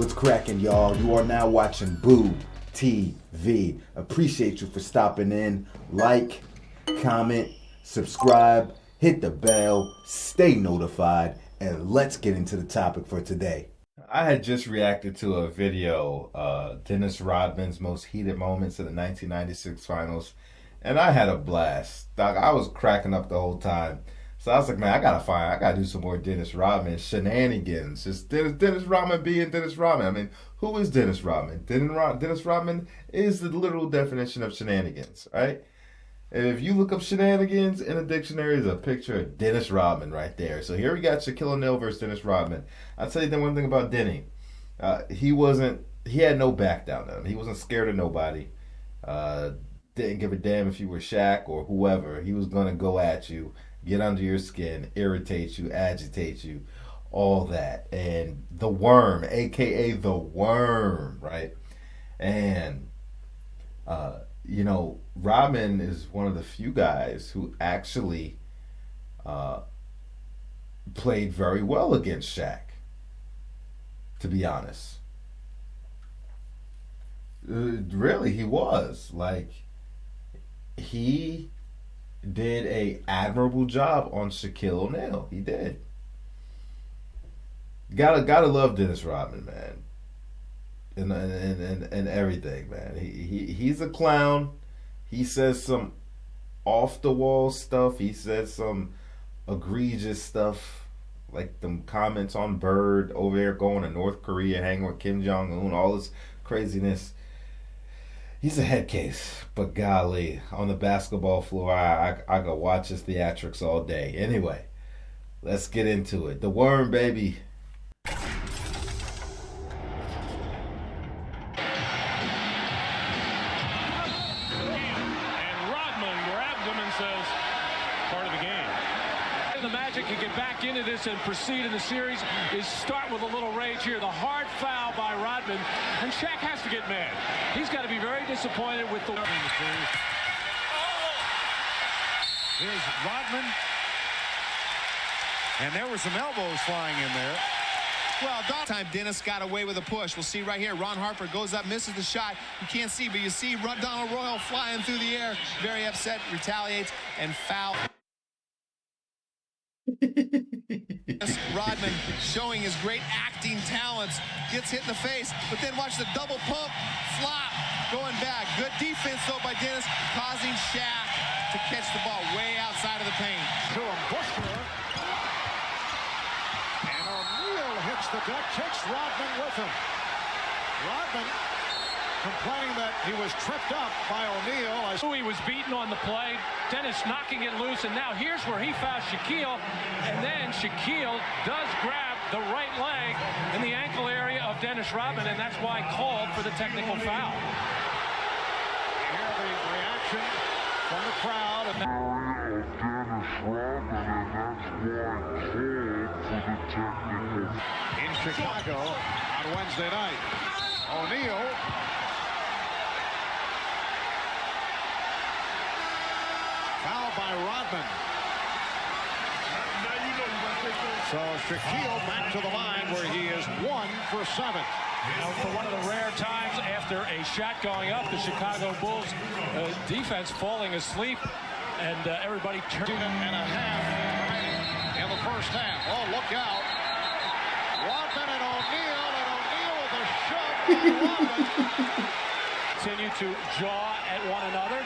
What's cracking, y'all? You are now watching Boo TV. Appreciate you for stopping in. Like, comment, subscribe, hit the bell, stay notified, and let's get into the topic for today. I had just reacted to a video, Dennis Rodman's most heated moments in the 1996 finals, and I had a blast. Doc, I was cracking up the whole time. So I was like, man, I gotta do some more Dennis Rodman shenanigans. Just Dennis Rodman being Dennis Rodman. I mean, who is Dennis Rodman? Dennis Rodman is the literal definition of shenanigans, right? And if you look up shenanigans in a dictionary, there's a picture of Dennis Rodman right there. So here we got Shaquille O'Neal versus Dennis Rodman. I'll tell you the one thing about Denny. He had no back down on him. He wasn't scared of nobody. Didn't give a damn if you were Shaq or whoever. He was gonna go at you, get under your skin, irritate you, agitate you, all that. And the Worm, aka the Worm, right? And Rodman is one of the few guys who actually played very well against Shaq, to be honest. Really, he was. Like, he did a admirable job on Shaquille O'Neal. He did. Gotta love Dennis Rodman, man. And everything, man. He's a clown. He says some off the wall stuff. He says some egregious stuff, like them comments on Bird over there going to North Korea, hanging with Kim Jong-un, all this craziness. He's a head case, but golly, on the basketball floor, I could watch his theatrics all day. Anyway, let's get into it. The Worm, baby. The Magic can get back into this and proceed in the series is start with a little rage here. The hard foul by Rodman, and Shaq has to get mad. He's got to be very disappointed with the... Here's Rodman, and there were some elbows flying in there. Well, that time Dennis got away with a push. We'll see right here. Ron Harper goes up, misses the shot. You can't see, but you see Donald Royal flying through the air. Very upset, retaliates, and foul. Rodman showing his great acting talents, gets hit in the face, but then watch the double pump, flop, going back. Good defense, though, by Dennis, causing Shaq to catch the ball way outside of the paint. To him, Bushler. And O'Neal hits the deck, takes Rodman with him. Rodman complaining that he was tripped up by O'Neal. He was beaten on the play. Dennis knocking it loose, and now here's where he fouls Shaquille, and then Shaquille does grab the right leg in the ankle area of Dennis Rodman, and that's why called for the technical foul. Hear the reaction from the crowd. In Chicago on Wednesday night. O'Neal. Foul by Rodman. So Shaquille back to the line where he is 1 for 7. For one of the rare times after a shot going up, the Chicago Bulls defense falling asleep, and everybody turned. And a half in the first half. Oh, look out. Rodman and O'Neal with a shove by Rodman. Continue to jaw at one another.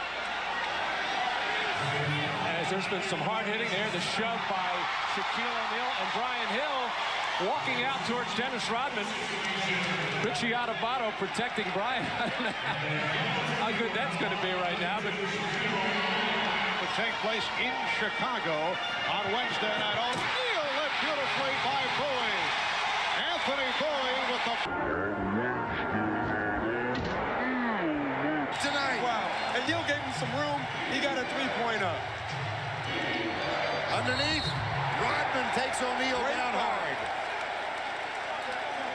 As there's been some hard hitting there, the shove by Shaquille O'Neal and Brian Hill walking out towards Dennis Rodman. Richie Adubato protecting Brian. I don't know how good that's going to be right now, but to take place in Chicago on Wednesday night. O'Neal led beautifully by Bowie. Anthony Bowie with the... Tonight. Wow. And Neal gave him some room. He got a three-pointer. Underneath, Rodman takes O'Neal down hard.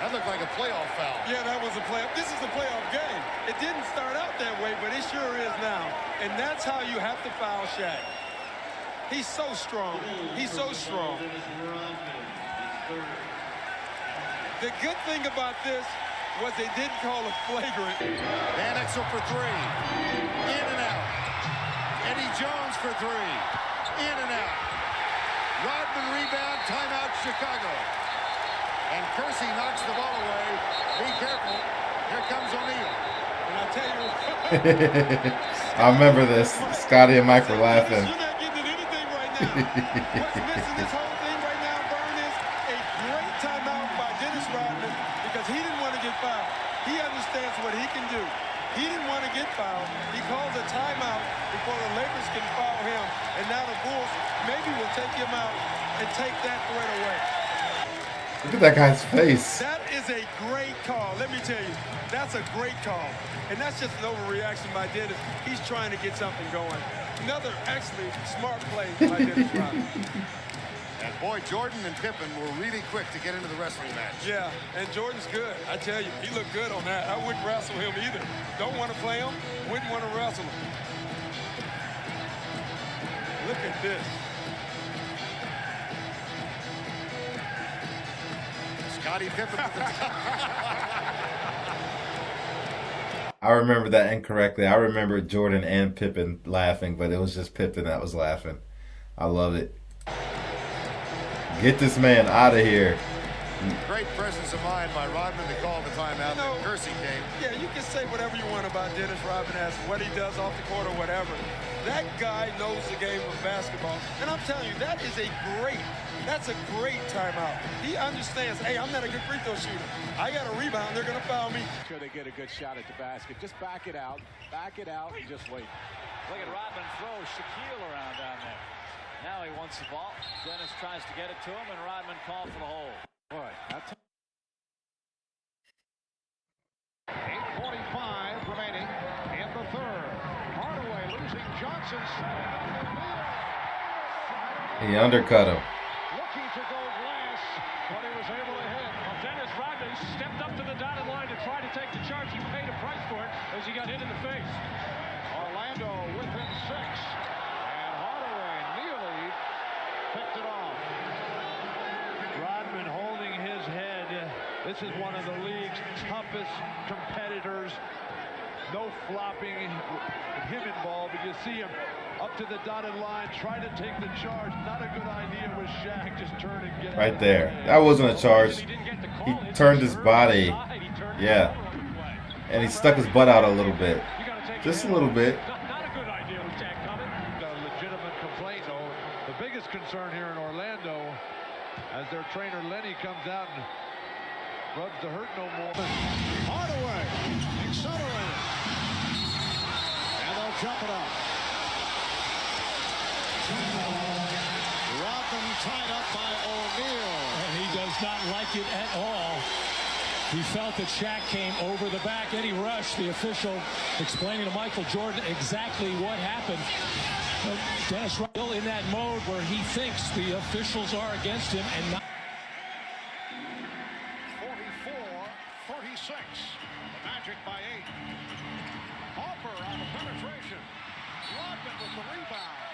That looked like a playoff foul. Yeah, that was a playoff. This is a playoff game. It didn't start out that way, but it sure is now. And that's how you have to foul Shaq. He's so strong. He's so strong. The good thing about this, was they didn't call a flagrant. Van Exel for three. In and out. Eddie Jones for three. In and out. Rodman rebound. Timeout, Chicago. And Kersey knocks the ball away. Be careful. Here comes O'Neal. And I tell you I remember this. Scotty and Mike were laughing. You're not getting anything right now. What's missing this whole thing right now, Vern, is a great timeout by Dennis Rodman because he didn't want to get fouled. He understands what he can do. He didn't want to get fouled. He calls a timeout before the Lakers can foul him. And now the Bulls maybe will take him out and take that threat away. Look at that guy's face. That is a great call. Let me tell you, that's a great call. And that's just an overreaction by Dennis. He's trying to get something going. Another actually smart play by Dennis Rodman. And boy, Jordan and Pippen were really quick to get into the wrestling match. Yeah, and Jordan's good. I tell you, he looked good on that. I wouldn't wrestle him either. Don't want to play him, wouldn't want to wrestle him. Look at this. Scottie Pippen at the top. I remember that incorrectly. I remember Jordan and Pippen laughing, but it was just Pippen that was laughing. I love it. Get this man out of here. Great presence of mind by Rodman to call the timeout. You know, Then Kersey came. Yeah, you can say whatever you want about Dennis Rodman as what he does off the court or whatever. That guy knows the game of basketball. And I'm telling you, that's a great timeout. He understands, hey, I'm not a good free throw shooter. I got a rebound, they're going to foul me. Sure they get a good shot at the basket. Just back it out, and just wait. Look at Rodman throw Shaquille around down there. Now he wants the ball. Dennis tries to get it to him, and Rodman called for the hole. Boy, that's 8:45 remaining in the third. Hardaway losing Johnson. He undercut him. Looking to go glass, but he was able to hit. Well, Dennis Rodman stepped up to the dotted line to try to take the charge. He paid a price for it as he got hit in the face. Orlando within 6. And Hardaway nearly picked it off. Rodman holding his head. This is one of the league's toughest competitors. No flopping with him involved, but you see him up to the dotted line, trying to take the charge. Not a good idea with Shaq. Just turn and get Right there. That wasn't a charge. He turned his body. Yeah. And he stuck his butt out a little bit. Just a little bit. Not a good idea with Shaq coming. A legitimate complaint, though. The biggest concern here in Orlando, as their trainer Lenny comes out and rubs the hurt no more. Hardaway accelerated. And they'll jump it up. Rodman tied up by O'Neal. And he does not like it at all. He felt that Shaq came over the back. Eddie Rush, the official, explaining to Michael Jordan exactly what happened. Dennis Rodman still in that mode where he thinks the officials are against him and not. 44-36. The Magic by 8. Harper on the penetration. Rodman with the rebound.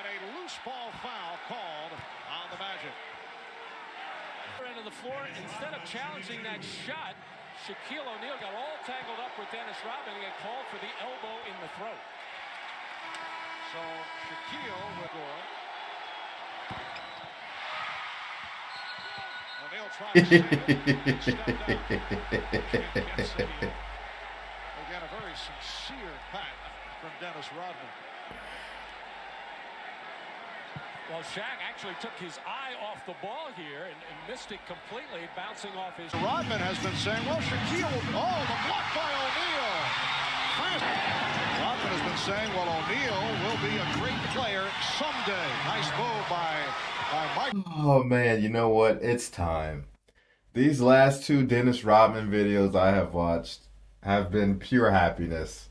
And a loose ball foul called on the Magic. End of the floor, instead of challenging that shot, Shaquille O'Neal got all tangled up with Dennis Rodman. He got called for the elbow in the throat. So Shaquille will go. O'Neal tries to again, a very sincere pat from Dennis Rodman. Well, Shaq actually took his eye off the ball here and missed it completely, bouncing off his. Rodman has been saying, well, Shaquille, the block by O'Neal. Rodman has been saying, well, O'Neal will be a great player someday. Nice move by Mike. Oh, man, you know what? It's time. These last 2 Dennis Rodman videos I have watched have been pure happiness.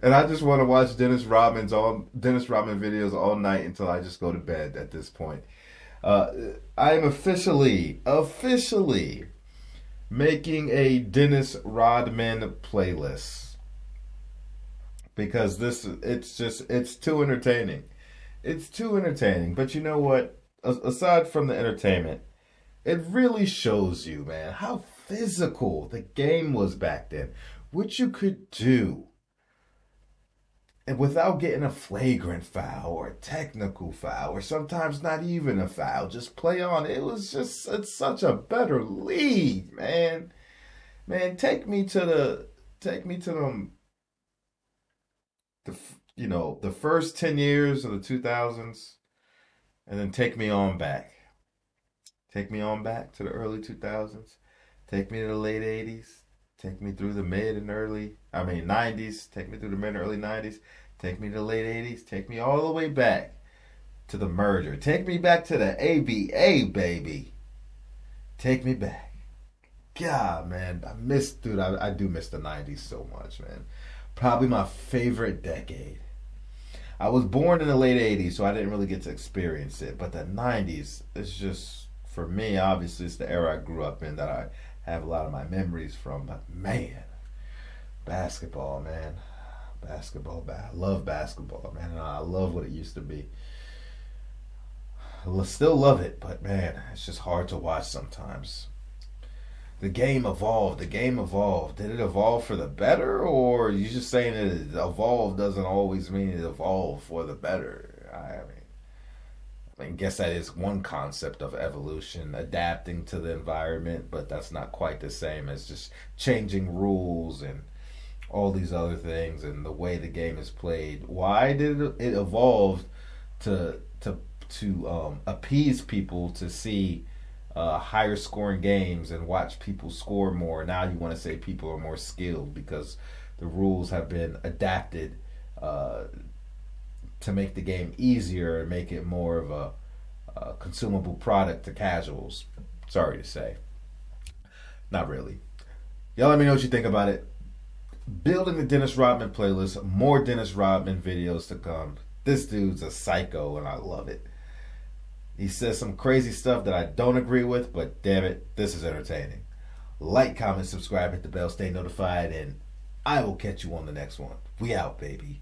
And I just want to watch Dennis Rodman videos all night until I just go to bed at this point. I am officially making a Dennis Rodman playlist. Because it's too entertaining. It's too entertaining. But you know what? Aside from the entertainment, it really shows you, man, how physical the game was back then. What you could do, and without getting a flagrant foul or a technical foul, or sometimes not even a foul, just play on. It's such a better league, man. Man, take me to them, the first 10 years of the 2000s, and then take me on back. Take me on back to the early 2000s. Take me to the late 80s. Take me through the 90s. Take me through the mid and early 90s. Take me to the late 80s. Take me all the way back to the merger. Take me back to the ABA, baby. Take me back. God, man, I do miss the 90s so much, man. Probably my favorite decade. I was born in the late 80s, so I didn't really get to experience it. But the 90s, it's just, for me, obviously, it's the era I grew up in that I have a lot of my memories from. But, man, basketball, man. Basketball. I love basketball, man. I love what it used to be. I still love it, but, man, it's just hard to watch sometimes. The game evolved. Did it evolve for the better, or are you just saying that it evolved doesn't always mean it evolved for the better? I guess that is one concept of evolution, adapting to the environment, but that's not quite the same as just changing rules and all these other things and the way the game is played. Why did it evolve to appease people to see higher scoring games and watch people score more? Now you want to say people are more skilled because the rules have been adapted to make the game easier and make it more of a consumable product to casuals. Sorry to say. Not really. Y'all let me know what you think about it. Building the Dennis Rodman playlist. More Dennis Rodman videos to come. This dude's a psycho and I love it. He says some crazy stuff that I don't agree with, but damn it, this is entertaining. Like, comment, subscribe, hit the bell, stay notified, and I will catch you on the next one. We out, baby.